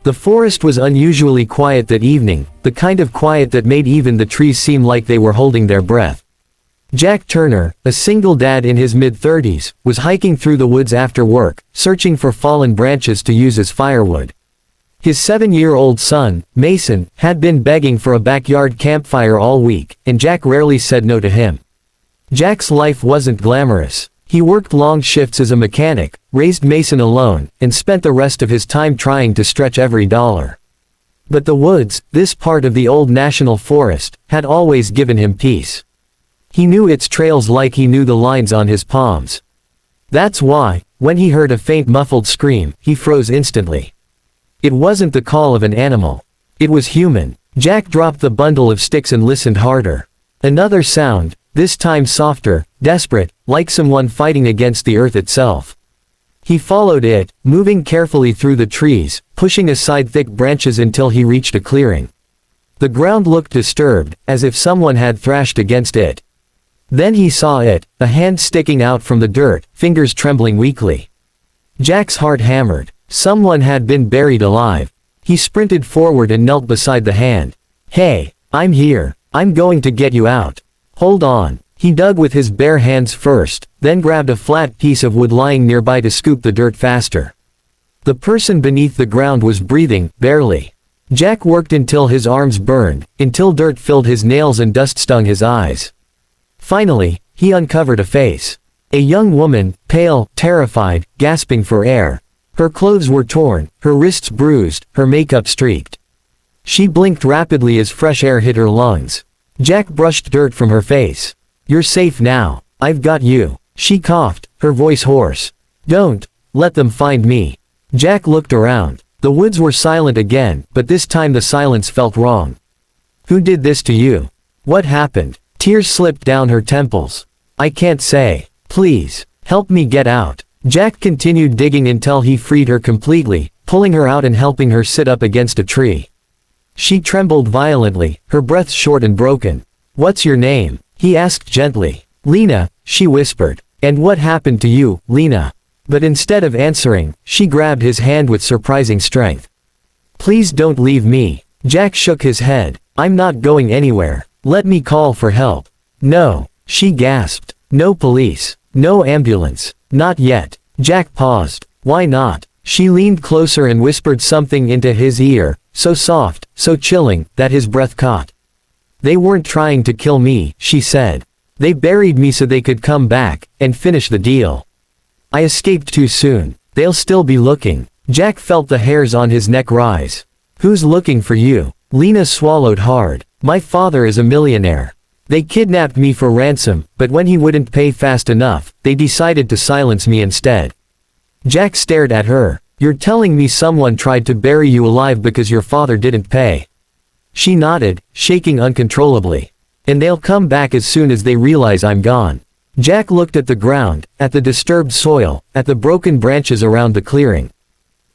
The forest was unusually quiet that evening, the kind of quiet that made even the trees seem like they were holding their breath. Jack Turner, a single dad in his mid-30s, was hiking through the woods after work, searching for fallen branches to use as firewood. His 7-year-old son, Mason, had been begging for a backyard campfire all week, and Jack rarely said no to him. Jack's life wasn't glamorous. He worked long shifts as a mechanic, raised Mason alone, and spent the rest of his time trying to stretch every dollar. But the woods, this part of the old national forest, had always given him peace. He knew its trails like he knew the lines on his palms. That's why, when he heard a faint muffled scream, he froze instantly. It wasn't the call of an animal. It was human. Jack dropped the bundle of sticks and listened harder. Another sound, this time softer, desperate, like someone fighting against the earth itself. He followed it, moving carefully through the trees, pushing aside thick branches until he reached a clearing. The ground looked disturbed, as if someone had thrashed against it. Then he saw it, a hand sticking out from the dirt, fingers trembling weakly. Jack's heart hammered. Someone had been buried alive. He sprinted forward and knelt beside the hand. "Hey, I'm here. I'm going to get you out. Hold on." He dug with his bare hands first, then grabbed a flat piece of wood lying nearby to scoop the dirt faster. The person beneath the ground was breathing, barely. Jack worked until his arms burned, until dirt filled his nails and dust stung his eyes. Finally, he uncovered a face. A young woman, pale, terrified, gasping for air. Her clothes were torn, her wrists bruised, her makeup streaked. She blinked rapidly as fresh air hit her lungs. Jack brushed dirt from her face. "You're safe now. I've got you." She coughed, her voice hoarse. "Don't let them find me." Jack looked around. The woods were silent again, but this time the silence felt wrong. "Who did this to you? What happened?" Tears slipped down her temples. "I can't say. Please, help me get out." Jack continued digging until he freed her completely, pulling her out and helping her sit up against a tree. She trembled violently, her breath short and broken. "What's your name?" he asked gently. "Lena," she whispered. "And what happened to you, Lena?" But instead of answering, she grabbed his hand with surprising strength. "Please don't leave me." Jack shook his head. "I'm not going anywhere. Let me call for help." "No," she gasped. "No police. No ambulance. Not yet." Jack paused. "Why not?" She leaned closer and whispered something into his ear, so soft, so chilling, that his breath caught. "They weren't trying to kill me," she said. "They buried me so they could come back, and finish the deal. I escaped too soon. They'll still be looking." Jack felt the hairs on his neck rise. "Who's looking for you?" Lena swallowed hard. "My father is a millionaire. They kidnapped me for ransom, but when he wouldn't pay fast enough, they decided to silence me instead." Jack stared at her. "You're telling me someone tried to bury you alive because your father didn't pay?" She nodded, shaking uncontrollably. "And they'll come back as soon as they realize I'm gone." Jack looked at the ground, at the disturbed soil, at the broken branches around the clearing.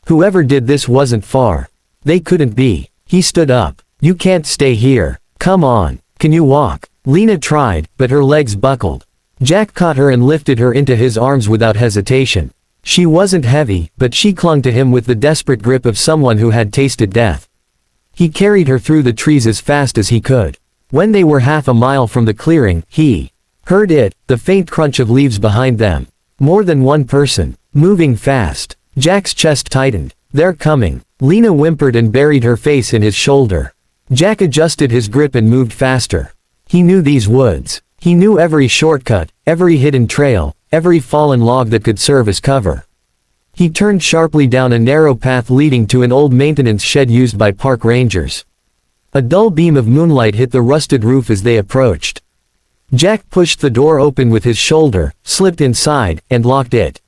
Whoever did this wasn't far. They couldn't be. He stood up. "You can't stay here. Come on. Can you walk?" Lena tried, but her legs buckled. Jack caught her and lifted her into his arms without hesitation. She wasn't heavy, but she clung to him with the desperate grip of someone who had tasted death. He carried her through the trees as fast as he could. When they were half a mile from the clearing, he heard it, the faint crunch of leaves behind them. More than one person, moving fast. Jack's chest tightened. "They're coming." Lena whimpered and buried her face in his shoulder. Jack adjusted his grip and moved faster. He knew these woods. He knew every shortcut, every hidden trail, every fallen log that could serve as cover. He turned sharply down a narrow path leading to an old maintenance shed used by park rangers. A dull beam of moonlight hit the rusted roof as they approached. Jack pushed the door open with his shoulder, slipped inside, and locked it.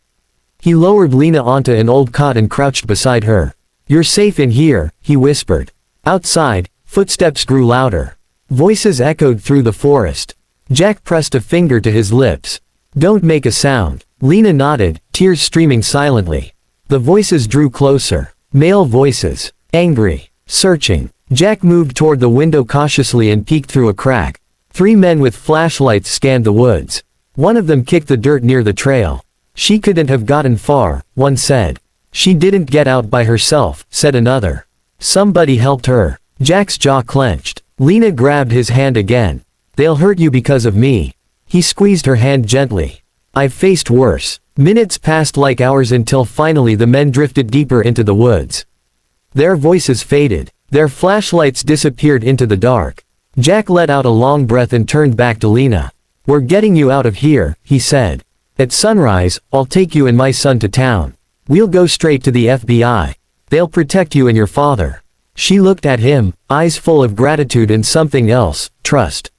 He lowered Lena onto an old cot and crouched beside her. "You're safe in here," he whispered. Outside, footsteps grew louder. Voices echoed through the forest. Jack pressed a finger to his lips. "Don't make a sound." Lena nodded, tears streaming silently. The voices drew closer. Male voices. Angry. Searching. Jack moved toward the window cautiously and peeked through a crack. 3 men with flashlights scanned the woods. One of them kicked the dirt near the trail. "She couldn't have gotten far," one said. "She didn't get out by herself," said another. Somebody helped her. Jack's jaw clenched. Lena grabbed his hand again. They'll hurt you because of me. He squeezed her hand gently. I've faced worse. Minutes passed like hours until finally the men drifted deeper into the woods. Their voices faded. Their flashlights disappeared into the dark. Jack let out a long breath and turned back to Lena. We're getting you out of here, he said. At sunrise, I'll take you and my son to town. We'll go straight to the FBI. They'll protect you and your father. She looked at him, eyes full of gratitude and something else, trust.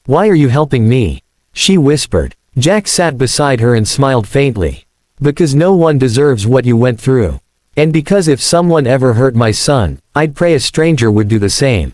Why are you helping me? She whispered. Jack sat beside her and smiled faintly. Because no one deserves what you went through. And because if someone ever hurt my son, I'd pray a stranger would do the same.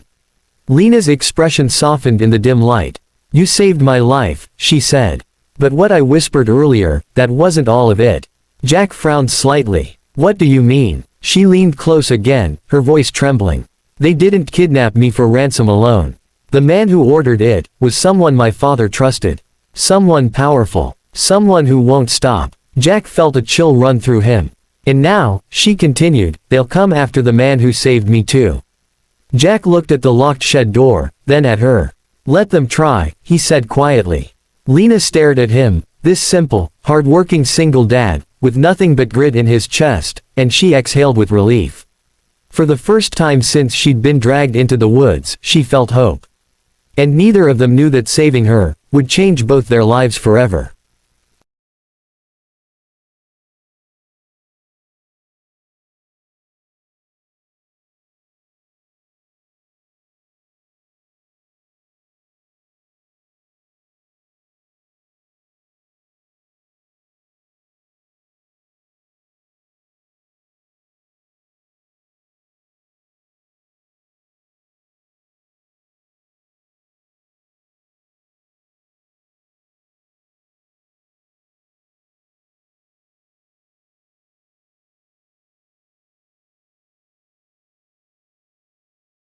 Lena's expression softened in the dim light. You saved my life, she said. But what I whispered earlier, that wasn't all of it. Jack frowned slightly. What do you mean? She leaned close again, her voice trembling. They didn't kidnap me for ransom alone. The man who ordered it was someone my father trusted. Someone powerful. Someone who won't stop. Jack felt a chill run through him. And now, she continued, they'll come after the man who saved me too. Jack looked at the locked shed door, then at her. Let them try, he said quietly. Lena stared at him, this simple, hard-working single dad, with nothing but grit in his chest, and she exhaled with relief. For the first time since she'd been dragged into the woods, she felt hope. And neither of them knew that saving her would change both their lives forever.